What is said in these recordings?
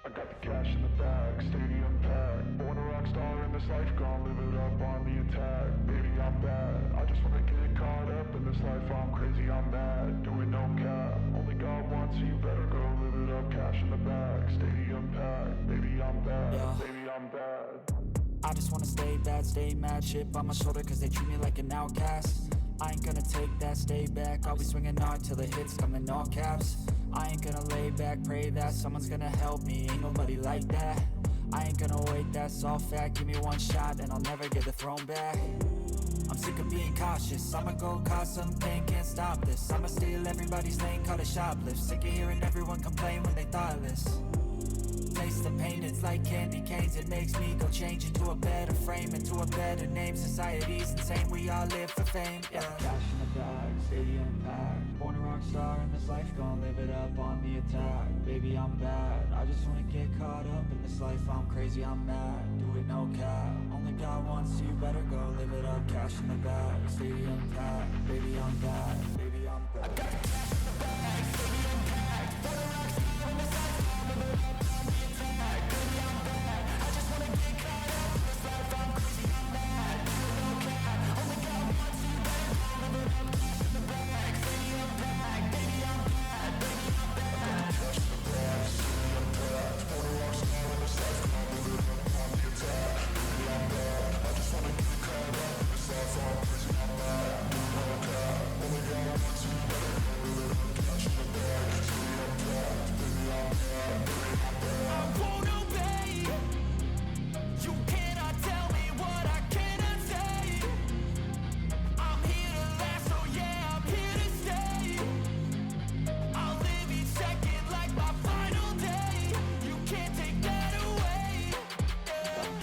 I got the cash in the bag, stadium packed. Born a rock star in this life, gon' live it up on the attack. Baby, I'm bad, I just wanna get caught up in this life. I'm crazy, I'm mad, doing no cap. Only got one, so you better go live it up. Cash in the bag, stadium packed. Baby, I'm bad, yeah. Baby, I'm bad. I just wanna stay bad, stay mad. Chip on my shoulder cause they treat me like an outcast. I ain't gonna take that, stay back. I'll be swinging hard till the hits come in all caps. I ain't gonna lay back, pray that someone's gonna help me. Ain't nobody like that. I ain't gonna wait, that's all fact. Give me one shot and I'll never get the throne back. I'm sick of being cautious, I'ma go cause something, can't stop this. I'ma steal everybody's lane, call it shoplift. Sick of hearing everyone complain when they thoughtless. Taste the pain, it's like candy canes. It makes me go change into a better frame, into a better name. Society's insane, we all live for fame, yeah. Cash in the bag, stadium packed. Born a rock star in this life, gon' live it up on the attack. Baby, I'm bad, I just wanna get caught up in this life. I'm crazy, I'm mad, do it no cap. Only got one, so you better go live it up. Cash in the bag, stadium packed. Baby, I'm bad, baby, I'm bad. I got the cash in the bag, stadium packed. Born a rock star in this life, gon' live it up. I'm crazy, I'm mad, do it no cap. Only got one, so you better go live it up. Cash in the bag, stadium packed. Baby, I'm bad, baby, I'm bad. I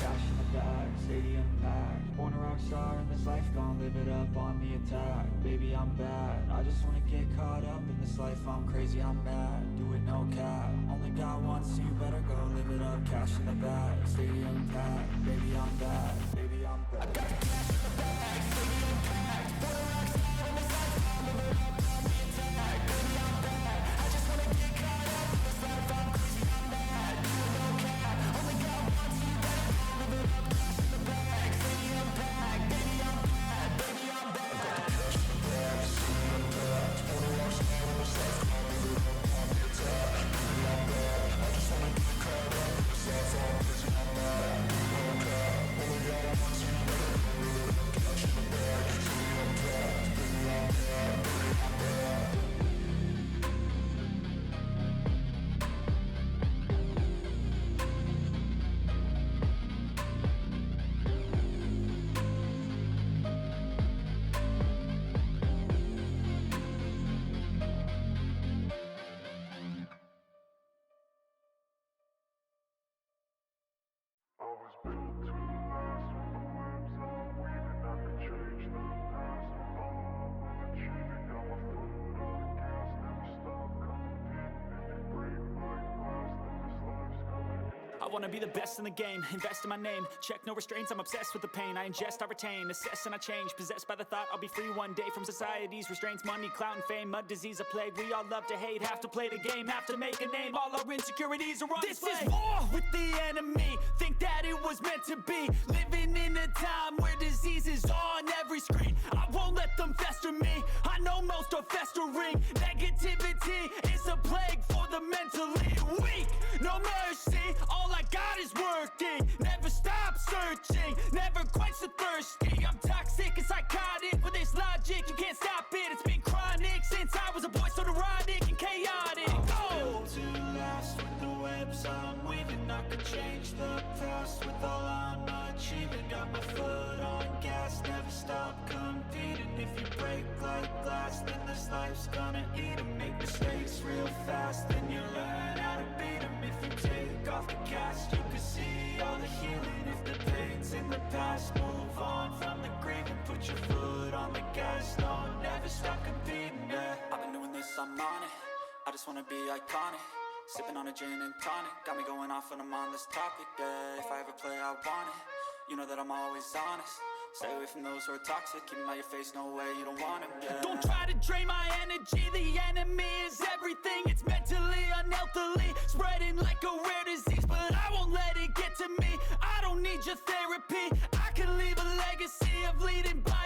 got the cash in the bag, stadium packed. Born a rock star in this life, I'll live it up on the attack. Baby, I'm bad, I just wanna get caught up in this life. I'm crazy, I'm mad, do it no cap. Only got one, so you better go live it up. Cash in the bag, stadium packed. Baby, I'm bad, baby, I'm bad. I got the cash in the bag, stadium packed. Born a rock star in this life. I wanna be the best in the game, invest in my name. Check no restraints, I'm obsessed with the pain. I ingest, I retain, assess and I change. Possessed by the thought I'll be free one day from society's restraints. Money, clout and fame, mud, disease, a plague. We all love to hate, have to play the game, have to make a name. All our insecurities are on display. This is war with the enemy, think that it was meant to be. Living in a time where disease is on every screen. I won't let them fester me, I know most are festering. Negativity is a plague for the mentally weak. No mercy, all I got is working. Never stop searching, never quench the thirsty. I'm toxic and psychotic with this logic, you can't stop it. It's been chronic since I was a boy, so neurotic and chaotic. Built to last with the webs I'm weaving. I could change the past with all I'm achieving. Got my foot on gas, never stop competing. If you break like glass, then this life's gonna eat 'em. Make mistakes real fast, then you learn how to beat 'em. If you take off the cast, you can see all the healing. If the pain's in the past, move on from the grieving. Put your foot on the gas, no, never stop competing, yeah. I've been doing this, I'm on it, I just wanna be iconic. Sipping on a gin and tonic, got me going off when I'm on this topic, yeah. If I ever play, I want it, you know that I'm always honest. Stay away from those who are toxic, keep them out your face, no way, you don't want them, yeah. Don't try to drain my energy, the enemy is everything. It's mentally, unhealthily, spreading like a rare disease. But I won't let it get to me, I don't need your therapy. I can leave a legacy of leading by